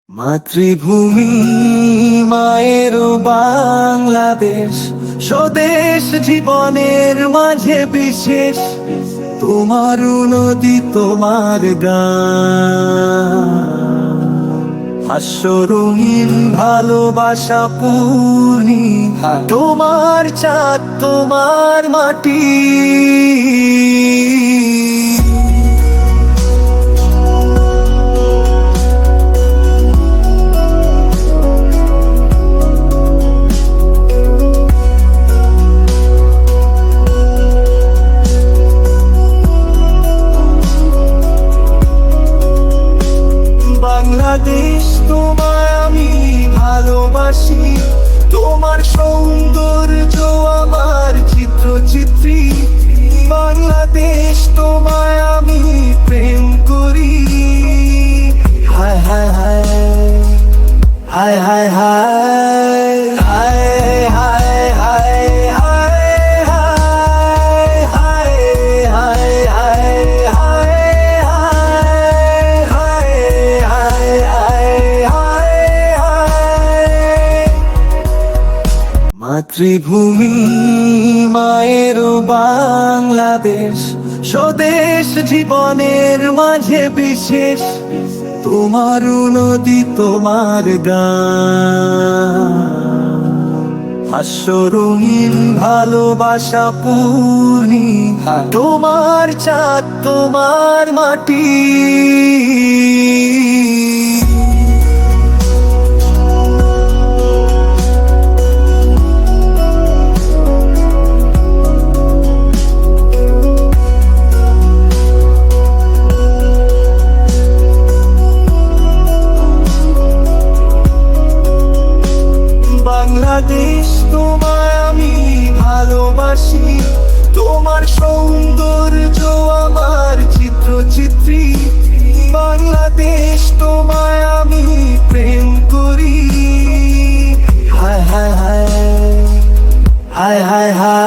মাতৃভূমি মায়ের বাংলাদেশ, স্বদেশ জীবনের মাঝে বিশেষ। তোমার নদী, তোমার গান, হাস্য রঙিন ভালোবাসা পূর্ণিমা। তোমার চাঁদ, তোমার মাটি। বাংলাদেশ, তোমায় আমি ভালোবাসি। তোমার সৌন্দর্য আমার চিত্রচিত্রী। বাংলাদেশ, তোমায় আমি প্রেম করি। হায় হায় হায় হায় হায় হায় হায় হায় মাতৃভূমি মায়ের বাংলাদেশ, স্বদেশ জীবনের মাঝে বিশেষ। তোমার নদী, তোমার গান, হাস্য রঙিন ভালোবাসা পূর্ণিমা। তোমার চাঁদ, তোমার মাটি। বাংলাদেশ, তোমায় আমি ভালোবাসি। তোমার সৌন্দর্য আমার চিত্রচিত্রী। বাংলাদেশ, তোমায় আমি প্রেম করি। হায় হায় হায় হায় হায় হায়